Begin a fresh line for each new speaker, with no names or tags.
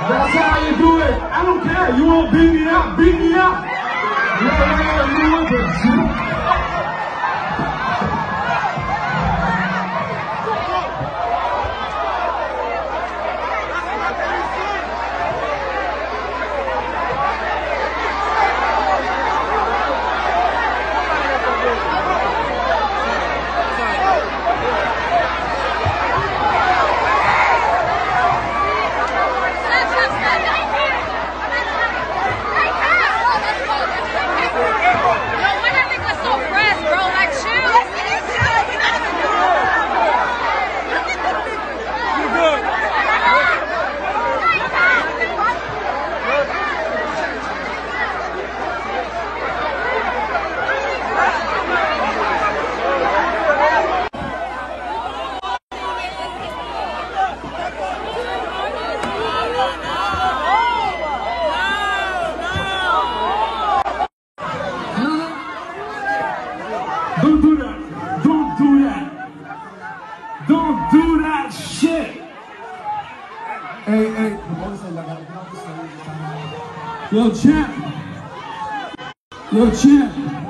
That's how you do it. I don't care. You won't beat me up. Beat me up. Yeah, you with it. Don't do that. Don't do that. Don't do that shit. Hey. Yo, champ.